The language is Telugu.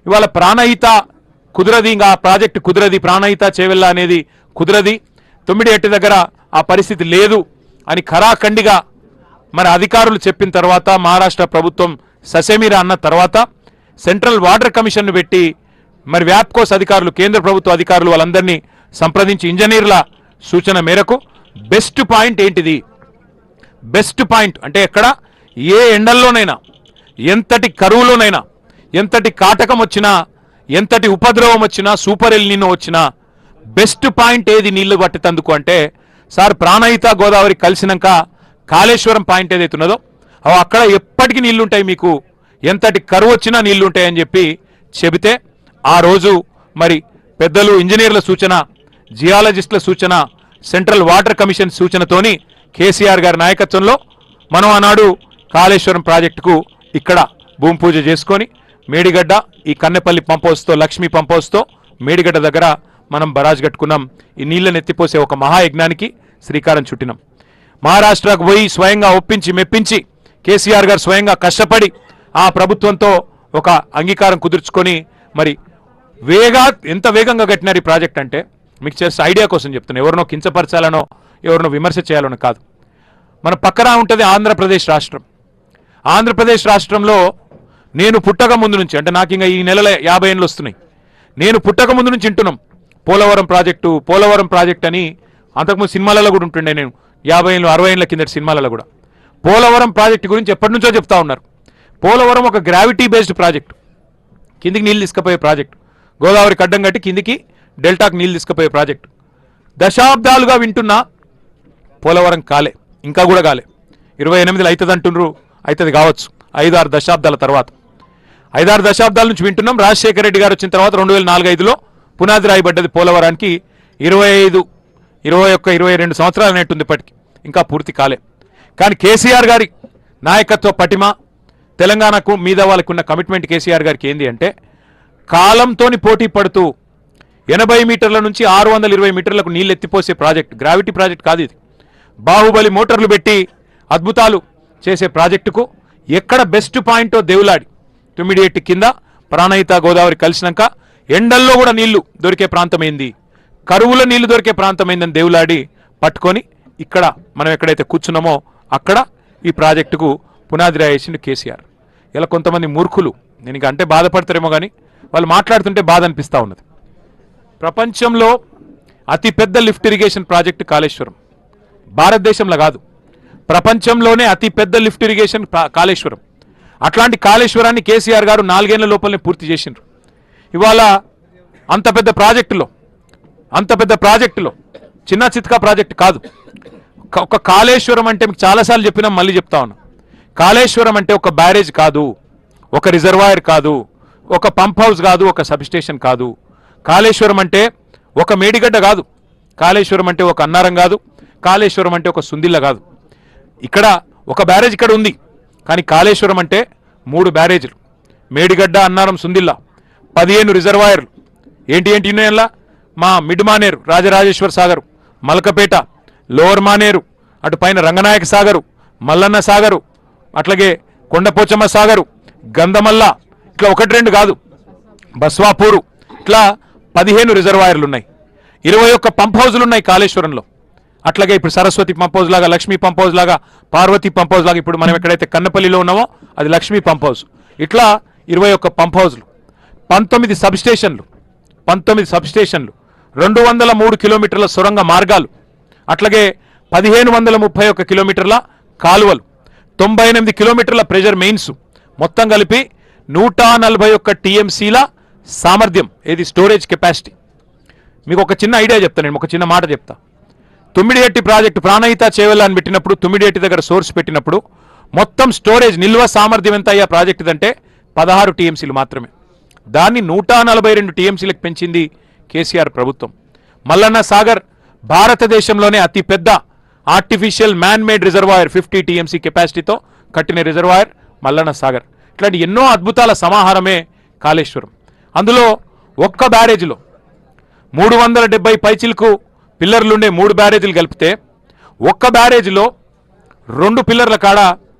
ఇవాళ ప్రాణహిత కుదరది, ఇంకా ఆ ప్రాజెక్టు కుదరది, ప్రాణహిత చేవెళ్ళ అనేది కుదరది, తొమ్మిడిహెట్టి దగ్గర ఆ పరిస్థితి లేదు అని ఖరాఖండిగా మరి అధికారులు చెప్పిన తర్వాత మహారాష్ట్ర ప్రభుత్వం ససేమిరా అన్న తర్వాత సెంట్రల్ వాటర్ కమిషన్ను పెట్టి మరి వ్యాప్కోస్ అధికారులు, కేంద్ర ప్రభుత్వ అధికారులు వాళ్ళందరినీ సంప్రదించి ఇంజనీర్ల సూచన మేరకు బెస్ట్ పాయింట్ ఏంటిది, బెస్ట్ పాయింట్ అంటే ఎక్కడ ఏ ఎండల్లోనైనా, ఎంతటి కరువులోనైనా, ఎంతటి కాటకం వచ్చినా, ఎంతటి ఉపద్రవం వచ్చినా, సూపర్ ఎల్ నినో వచ్చినా బెస్ట్ పాయింట్ ఏది నీళ్లు పట్టేందుకు అంటే సార్ ప్రాణహిత గోదావరి కలిసినాక కాళేశ్వరం పాయింట్ ఏదైతున్నదో అక్కడ ఎప్పటికీ నీళ్లుంటాయి, మీకు ఎంతటి కరువు వచ్చినా నీళ్లుంటాయని చెప్పి చెబితే ఆ రోజు మరి పెద్దలు ఇంజనీర్ల సూచన, జియాలజిస్టుల సూచన, సెంట్రల్ వాటర్ కమిషన్ సూచనతోని కేసీఆర్ గారి నాయకత్వంలో మనం ఆనాడు కాళేశ్వరం ప్రాజెక్టుకు ఇక్కడ భూమి పూజ చేసుకొని మేడిగడ్డ ఈ కన్నెపల్లి పంప్ హౌస్తో, లక్ష్మీ పంప్ హౌస్తో మేడిగడ్డ దగ్గర మనం బరాజ్ కట్టుకున్నాం. ఈ నీళ్ళని ఎత్తిపోసే ఒక మహాయజ్ఞానికి శ్రీకారం చుట్టినాం. మహారాష్ట్రకు పోయి స్వయంగా ఒప్పించి మెప్పించి కేసీఆర్ గారు స్వయంగా కష్టపడి ఆ ప్రభుత్వంతో ఒక అంగీకారం కుదుర్చుకొని మరి ఎంత వేగంగా కట్టినారు ఈ ప్రాజెక్ట్ అంటే మీకు చేసే ఐడియా కోసం చెప్తున్నా, ఎవరినో కించపరచాలనో ఎవరినో విమర్శ చేయాలనో కాదు. మన పక్కన ఉంటుంది ఆంధ్రప్రదేశ్ రాష్ట్రం. ఆంధ్రప్రదేశ్ రాష్ట్రంలో నేను పుట్టక ముందు నుంచి, అంటే నాకు ఇంకా ఈ నెలల 50 ఏళ్ళు వస్తున్నాయి, నేను పుట్టక ముందు నుంచి వింటున్నాం పోలవరం ప్రాజెక్ట్ అని. అంతకుముందు సినిమాలలో కూడా ఉంటుండే, నేను 50 ఏళ్ళు 60 ఏళ్ళ కిందటి సినిమాలలో కూడా పోలవరం ప్రాజెక్టు గురించి ఎప్పటి నుంచో చెప్తా ఉన్నారు. పోలవరం ఒక గ్రావిటీ బేస్డ్ ప్రాజెక్టు, కిందికి నీళ్ళు తీసుకుపోయే ప్రాజెక్టు, గోదావరికి అడ్డం కట్టి కిందికి డెల్టాకు నీళ్ళు తీసుకుపోయే ప్రాజెక్టు. దశాబ్దాలుగా వింటున్నా పోలవరం కాలే, ఇంకా కూడా కాలే. 28 అవుతుంది అంటున్నారు, అవుతుంది కావచ్చు 5-6 దశాబ్దాల తర్వాత. 5-6 దశాబ్దాల నుంచి వింటున్నాం. రాజశేఖర రెడ్డి గారు వచ్చిన తర్వాత 2004-05లో పునాది రాయబడ్డది పోలవరానికి. 25, 21, 22 సంవత్సరాలు అనేట్టుంది ఇప్పటికి, ఇంకా పూర్తి కాలే. కానీ కేసీఆర్ గారి నాయకత్వ పటిమ, తెలంగాణకు మీద వాళ్ళకు ఉన్న కమిట్మెంట్ కేసీఆర్ గారికి ఏంది అంటే కాలంతో పోటీ పడుతూ 80 మీటర్ల నుంచి 620 మీటర్లకు నీళ్ళు ఎత్తిపోసే ప్రాజెక్ట్, గ్రావిటీ ప్రాజెక్ట్ కాదు ఇది, బాహుబలి మోటార్లు పెట్టి అద్భుతాలు చేసే ప్రాజెక్టుకు ఎక్కడ బెస్ట్ పాయింటో దేవులాడి తొమ్మిడిహెట్టి కింద ప్రాణహిత గోదావరి కలిసినాక ఎండల్లో కూడా నీళ్లు దొరికే ప్రాంతమైంది, కరువులో నీళ్లు దొరికే ప్రాంతమైందని దేవులాడి పట్టుకొని ఇక్కడ మనం ఎక్కడైతే కూర్చున్నామో అక్కడ ఈ ప్రాజెక్టుకు పునాది రాయేసిండు కేసీఆర్. ఇలా కొంతమంది మూర్ఖులు, నేను ఇక అంటే బాధపడతారేమో కానీ వాళ్ళు మాట్లాడుతుంటే బాధ అనిపిస్తూ ఉన్నది. ప్రపంచంలో అతిపెద్ద లిఫ్ట్ ఇరిగేషన్ ప్రాజెక్టు కాళేశ్వరం, భారతదేశంలో కాదు ప్రపంచంలోనే అతిపెద్ద లిఫ్ట్ ఇరిగేషన్ కాళేశ్వరం. అట్లాంటి కాళేశ్వరాన్ని కేసీఆర్ గారు 4 ఏళ్ల లోపలనే పూర్తి చేసిండ్రు. ఇవాళ అంత పెద్ద ప్రాజెక్టులో చిన్న చిత్కా ప్రాజెక్టు కాదు. ఒక కాళేశ్వరం అంటే మీకు చాలాసార్లు చెప్పినా మళ్ళీ చెప్తా ఉన్నా, కాళేశ్వరం అంటే ఒక బ్యారేజ్ కాదు, ఒక రిజర్వాయర్ కాదు, ఒక పంప్ హౌస్ కాదు, ఒక సబ్స్టేషన్ కాదు. కాళేశ్వరం అంటే ఒక మేడిగడ్డ కాదు, కాళేశ్వరం అంటే ఒక అన్నారం కాదు, కాళేశ్వరం అంటే ఒక సుందిల్ల కాదు. ఇక్కడ ఒక బ్యారేజ్ ఇక్కడ ఉంది, కానీ కాళేశ్వరం అంటే 3 బ్యారేజీలు, మేడిగడ్డ, అన్నారం, సుందిల్ల, 15 రిజర్వాయర్లు. ఏంటి ఉన్నాయల్లా మా మిడ్ మానేరు, రాజరాజేశ్వర సాగరు, మలకపేట, లోవర్ మానేరు, అటు పైన రంగనాయక సాగరు, మల్లన్న సాగరు, అట్లాగే కొండపోచమ్మ సాగరు, గంధమల్ల, ఇట్లా 1-2 కాదు, బస్వాపూరు, ఇట్లా 15 రిజర్వాయర్లు ఉన్నాయి. 21 పంప్ హౌజులు ఉన్నాయి కాళేశ్వరంలో. అట్లాగే ఇప్పుడు సరస్వతి పంప్ హౌస్ లాగా, లక్ష్మీ పంప్ హౌస్ లాగా, పార్వతి పంప్ హౌస్ లాగా, ఇప్పుడు మనం ఎక్కడైతే కన్నపల్లిలో ఉన్నామో అది లక్ష్మీ పంప్ హౌస్. ఇట్లా 21 పంప్ హౌజులు, 19 సబ్స్టేషన్లు, 203 కిలోమీటర్ల సొరంగ మార్గాలు, అట్లాగే 1531 కిలోమీటర్ల కాలువలు, 98 కిలోమీటర్ల ప్రెజర్ మెయిన్స్, మొత్తం కలిపి 141 టీఎంసీల సామర్థ్యం, ఏది స్టోరేజ్ కెపాసిటీ. మీకు ఒక చిన్న ఐడియా చెప్తాను, నేను ఒక చిన్న మాట చెప్తా. తొమ్మిడిహెట్టి ప్రాజెక్టు ప్రాణహిత చేవెళ్ళ అని పెట్టినప్పుడు, తొమ్మిడిహెట్టి దగ్గర సోర్స్ పెట్టినప్పుడు మొత్తం స్టోరేజ్ నిల్వ సామర్థ్యం ఎంత అయ్యా ప్రాజెక్టు అంటే 16 టీఎంసీలు మాత్రమే. దాన్ని 142 టీఎంసీలకు పెంచింది కేసీఆర్ ప్రభుత్వం. మల్లన్న సాగర్ భారతదేశంలోనే అతిపెద్ద artificial man made reservoir, 50 TMC కెపాసిటీతో కట్టిన రిజర్వాయర్ మల్లన్న సాగర్. ఇట్లాంటి ఎన్నో అద్భుతాల సమాహారమే కాళేశ్వరం. అందులో ఒక్క బ్యారేజ్లో 370 పైచిలకు పిల్లర్లుండే 3 బ్యారేజీలు కలిపితే ఒక్క బ్యారేజ్లో 2 పిల్లర్ల కాడ